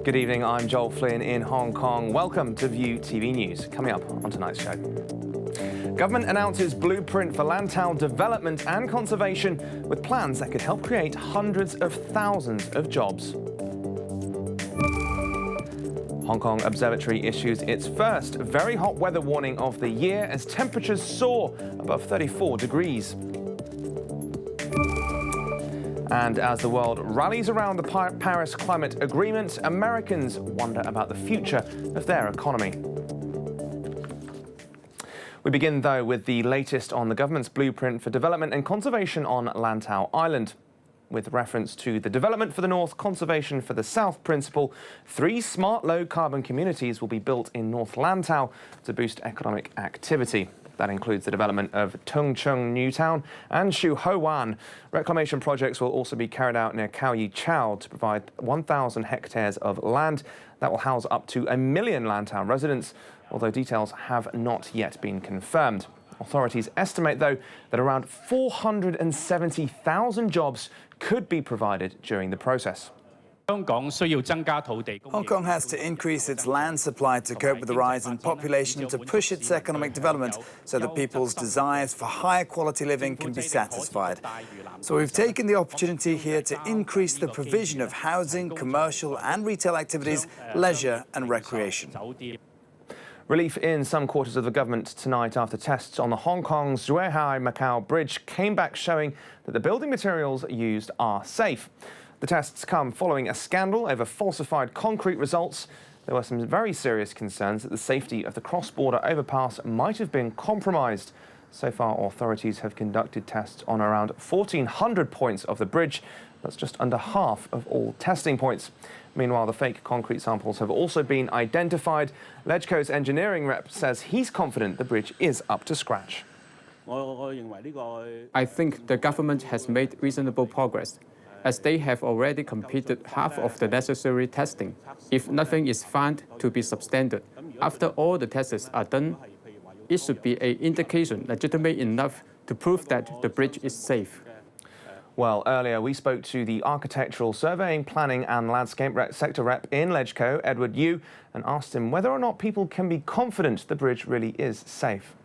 Good evening, I'm Joel Flynn in Hong Kong. Welcome to View TV News. Coming up on tonight's show. Government announces blueprint for Lantau development and conservation with plans that could help create hundreds of thousands of jobs. Hong Kong Observatory issues its first very hot weather warning of the year as temperatures soar above 34 degrees. And as the world rallies around the Paris Climate Agreement, Americans wonder about the future of their economy. We begin, though, with the latest on the government's blueprint for development and conservation on Lantau Island. With reference to the development for the north, conservation for the south principle, 3 smart low-carbon communities will be built in North Lantau to boost economic activity. That includes the development of Tung Chung New Town and Shu Ho Wan. Reclamation projects will also be carried out near Khao Yi Chau to provide 1,000 hectares of land that will house up to 1 million Lantau residents, although details have not yet been confirmed. Authorities estimate, though, that around 470,000 jobs could be provided during the process. Hong Kong has to increase its land supply to cope with the rise in population to push its economic development so that people's desires for higher quality living can be satisfied. So we've taken the opportunity here to increase the provision of housing, commercial and retail activities, leisure and recreation. Relief in some quarters of the government tonight after tests on the Hong Kong-Zhuhai-Macau Bridge came back showing that the building materials used are safe. The tests come following a scandal over falsified concrete results. There were some very serious concerns that the safety of the cross-border overpass might have been compromised. So far, authorities have conducted tests on around 1,400 points of the bridge. That's just under half of all testing points. Meanwhile, the fake concrete samples have also been identified. LegCo's engineering rep says he's confident the bridge is up to scratch. I think the government has made reasonable progress, as they have already completed half of the necessary testing. If nothing is found to be substandard, after all the tests are done, it should be an indication legitimate enough to prove that the bridge is safe. Well, earlier we spoke to the Architectural Surveying, Planning and Landscape Sector Rep in LegCo, Edward Yu, and asked him whether or not people can be confident the bridge really is safe.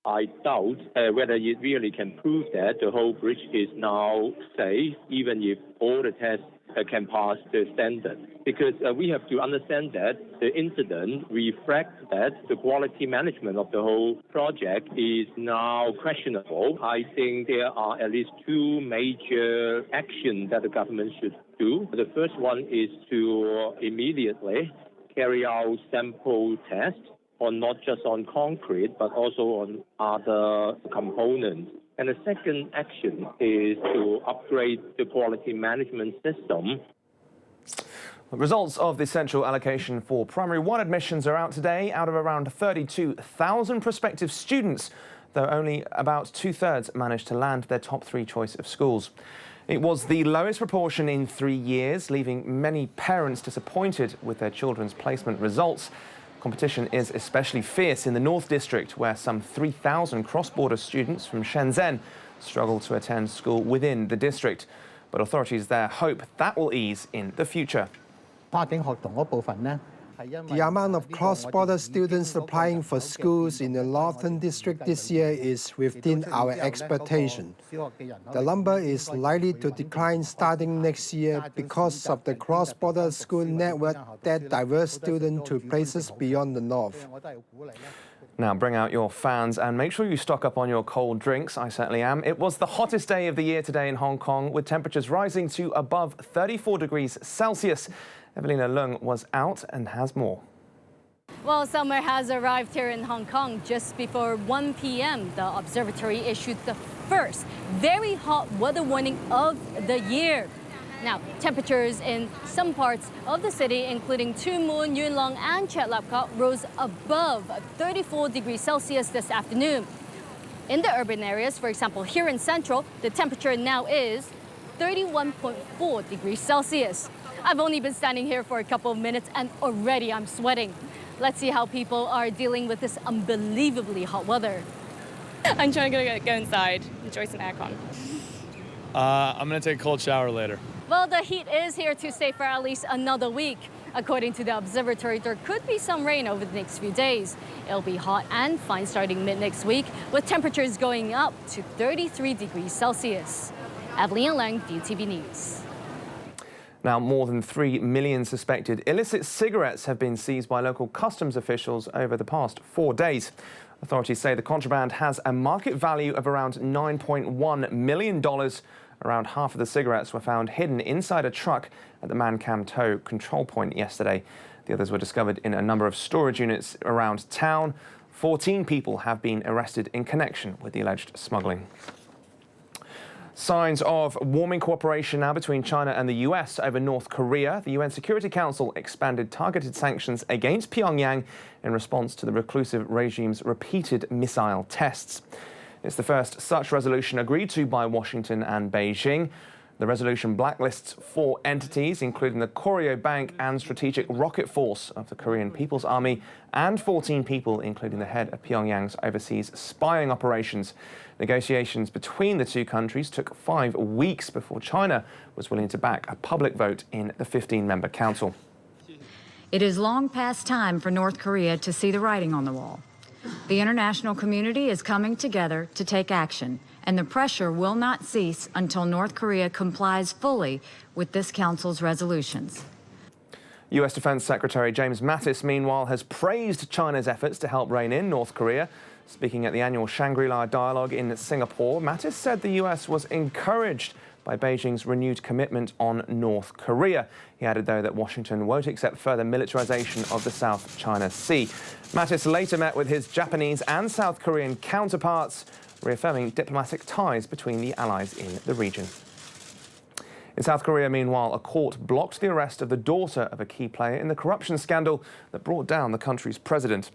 I doubt whether it really can prove that the whole bridge is now safe, even if all the tests can pass the standard. Because we have to understand that the incident reflects that the quality management of the whole project is now questionable. I think there are at least 2 major actions that the government should do. The first one is to immediately carry out sample tests, not just on concrete, but also on other components. And the second action is to upgrade the quality management system. The results of the central allocation for Primary 1 admissions are out today. Out of around 32,000 prospective students, though only about 2/3 managed to land their top 3 choice of schools. It was the lowest proportion in 3 years, leaving many parents disappointed with their children's placement results. Competition is especially fierce in the North District, where some 3,000 cross-border students from Shenzhen struggle to attend school within the district. But authorities there hope that will ease in the future. The amount of cross-border students applying for schools in the Northern District this year is within our expectation. The number is likely to decline starting next year because of the cross-border school network that diverts students to places beyond the north. Now bring out your fans and make sure you stock up on your cold drinks. I certainly am. It was the hottest day of the year today in Hong Kong, with temperatures rising to above 34 degrees Celsius. Evelina Leung was out and has more. Well, summer has arrived here in Hong Kong. Just before 1 p.m, the observatory issued the first very hot weather warning of the year. Now, temperatures in some parts of the city, including Tuen Mun, Yuen Long and Chet Lap Kok, rose above 34 degrees Celsius this afternoon. In the urban areas, for example, here in Central, the temperature now is 31.4 degrees Celsius. I've only been standing here for a couple of minutes and already I'm sweating. Let's see how people are dealing with this unbelievably hot weather. I'm trying to go inside, enjoy some aircon. I'm going to take a cold shower later. Well, the heat is here to stay for at least another week. According to the observatory, there could be some rain over the next few days. It'll be hot and fine starting mid-next week, with temperatures going up to 33 degrees Celsius. Evelyn Lang, ViuTV News. Now, more than 3 million suspected illicit cigarettes have been seized by local customs officials over the past 4 days. Authorities say the contraband has a market value of around $9.1 million. Around half of the cigarettes were found hidden inside a truck at the Lantau control point yesterday. The others were discovered in a number of storage units around town. 14 people have been arrested in connection with the alleged smuggling. Signs of warming cooperation now between China and the US over North Korea. The UN Security Council expanded targeted sanctions against Pyongyang in response to the reclusive regime's repeated missile tests. It's the first such resolution agreed to by Washington and Beijing. The resolution blacklists 4 entities, including the Koryo Bank and Strategic Rocket Force of the Korean People's Army, and 14 people, including the head of Pyongyang's overseas spying operations. Negotiations between the two countries took 5 weeks before China was willing to back a public vote in the 15-member council. It is long past time for North Korea to see the writing on the wall. The international community is coming together to take action, and the pressure will not cease until North Korea complies fully with this council's resolutions. US Defense Secretary James Mattis, meanwhile, has praised China's efforts to help rein in North Korea. Speaking at the annual Shangri-La dialogue in Singapore, Mattis said the US was encouraged by Beijing's renewed commitment on North Korea. He added, though, that Washington won't accept further militarization of the South China Sea. Mattis later met with his Japanese and South Korean counterparts, reaffirming diplomatic ties between the allies in the region. In South Korea, meanwhile, a court blocked the arrest of the daughter of a key player in the corruption scandal that brought down the country's president.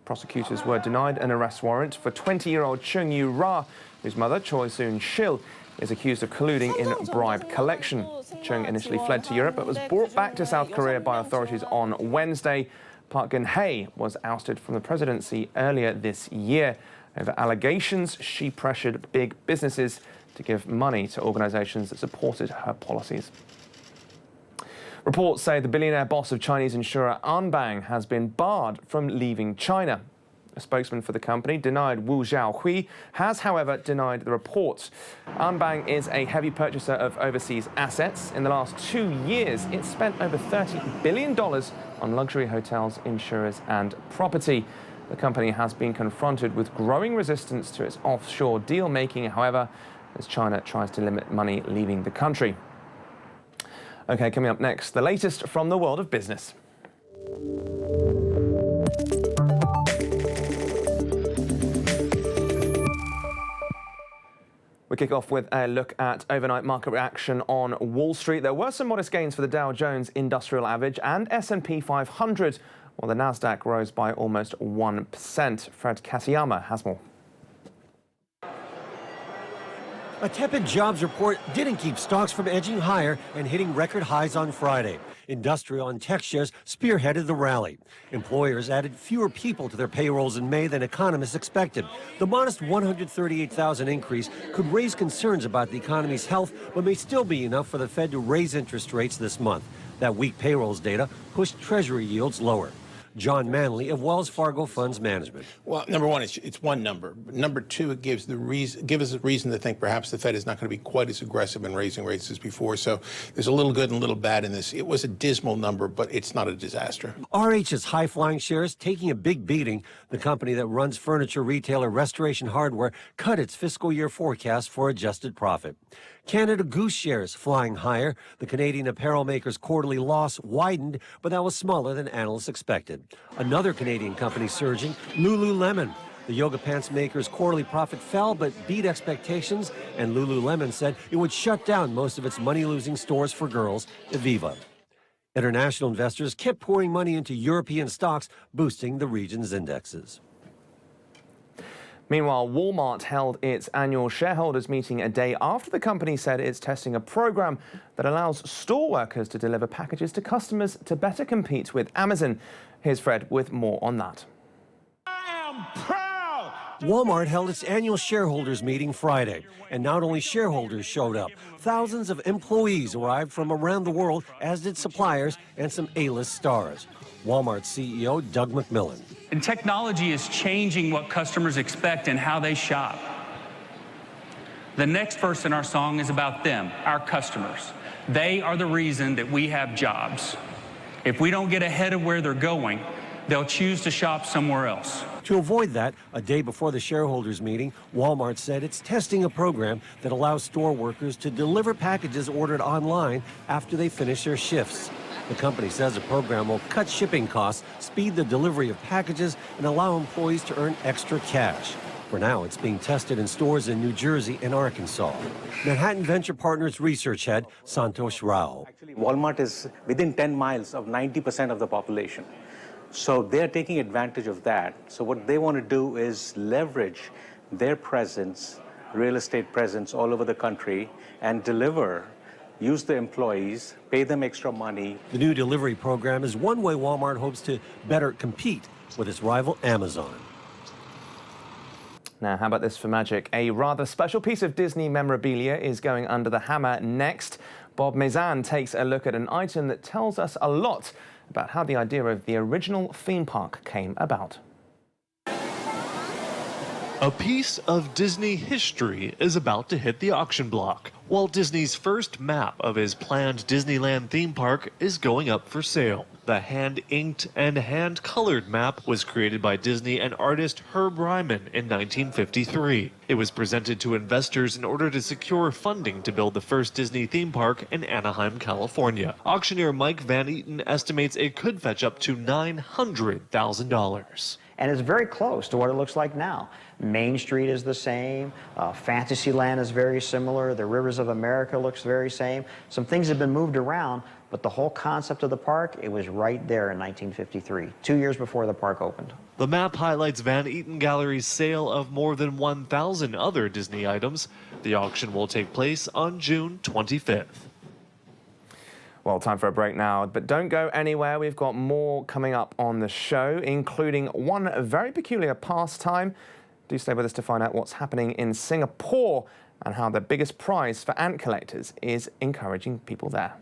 Prosecutors were denied an arrest warrant for 20-year-old Chung Yu-ra, whose mother, Choi Soon-sil, is accused of colluding in bribe collection. Chung initially fled to Europe but was brought back to South Korea by authorities on Wednesday. Park Geun-hye was ousted from the presidency earlier this year. Over allegations she pressured big businesses to give money to organizations that supported her policies. Reports say the billionaire boss of Chinese insurer Anbang has been barred from leaving China. A spokesman for the company, denied Wu Xiaohui, has, however, denied the reports. Anbang is a heavy purchaser of overseas assets. In the last 2 years, it spent over $30 billion on luxury hotels, insurers and property. The company has been confronted with growing resistance to its offshore deal-making, however, as China tries to limit money leaving the country. OK, coming up next, the latest from the world of business. We kick off with a look at overnight market reaction on Wall Street. There were some modest gains for the Dow Jones Industrial Average and S&P 500, while the Nasdaq rose by almost 1%. Fred Katayama has more. A tepid jobs report didn't keep stocks from edging higher and hitting record highs on Friday. Industrial and tech shares spearheaded the rally. Employers added fewer people to their payrolls in May than economists expected. The modest 138,000 increase could raise concerns about the economy's health, but may still be enough for the Fed to raise interest rates this month. That weak payrolls data pushed Treasury yields lower. John Manley of Wells Fargo Funds Management. Well, number one, it's one number. Number two, it gives us a reason to think perhaps the Fed is not going to be quite as aggressive in raising rates as before. So there's a little good and a little bad in this. It was a dismal number, but it's not a disaster. RH's high-flying shares taking a big beating. The company that runs furniture retailer Restoration Hardware cut its fiscal year forecast for adjusted profit. Canada Goose shares flying higher. The Canadian apparel maker's quarterly loss widened, but that was smaller than analysts expected. Another Canadian company surging, Lululemon. The yoga pants maker's quarterly profit fell but beat expectations, and Lululemon said it would shut down most of its money-losing stores for girls, Eviva. International investors kept pouring money into European stocks, boosting the region's indexes. Meanwhile, Walmart held its annual shareholders meeting a day after the company said it's testing a program that allows store workers to deliver packages to customers to better compete with Amazon. Here's Fred with more on that. I am proud Walmart held its annual shareholders meeting Friday, and not only shareholders showed up. Thousands of employees arrived from around the world, as did suppliers and some A-list stars. Walmart CEO Doug McMillon. And technology is changing what customers expect and how they shop. The next verse in our song is about them, our customers. They are the reason that we have jobs. If we don't get ahead of where they're going, they'll choose to shop somewhere else. To avoid that, a day before the shareholders meeting, Walmart said it's testing a program that allows store workers to deliver packages ordered online after they finish their shifts. The company says the program will cut shipping costs, speed the delivery of packages, and allow employees to earn extra cash. For now, it's being tested in stores in New Jersey and Arkansas. Manhattan Venture Partners research head Santosh Rao. Walmart is within 10 miles of 90% of the population. So they're taking advantage of that. So what they want to do is leverage their presence, real estate presence all over the country, and deliver, use the employees, pay them extra money. The new delivery program is one way Walmart hopes to better compete with its rival Amazon. Now, how about this for magic? A rather special piece of Disney memorabilia is going under the hammer next. Bob Mezan takes a look at an item that tells us a lot about how the idea of the original theme park came about. A piece of Disney history is about to hit the auction block. Walt Disney's first map of his planned Disneyland theme park is going up for sale. The hand-inked and hand-colored map was created by Disney and artist Herb Ryman in 1953. It was presented to investors in order to secure funding to build the first Disney theme park in Anaheim, California. Auctioneer Mike Van Eaton estimates it could fetch up to $900,000. And it's very close to what it looks like now. Main Street is the same, Fantasyland is very similar, the Rivers of America looks very same. Some things have been moved around, but the whole concept of the park, it was right there in 1953, 2 years before the park opened. The map highlights Van Eaton Gallery's sale of more than 1,000 other Disney items. The auction will take place on June 25th. Well, time for a break now, but don't go anywhere. We've got more coming up on the show, including one very peculiar pastime. Do stay with us to find out what's happening in Singapore and how the biggest prize for ant collectors is encouraging people there.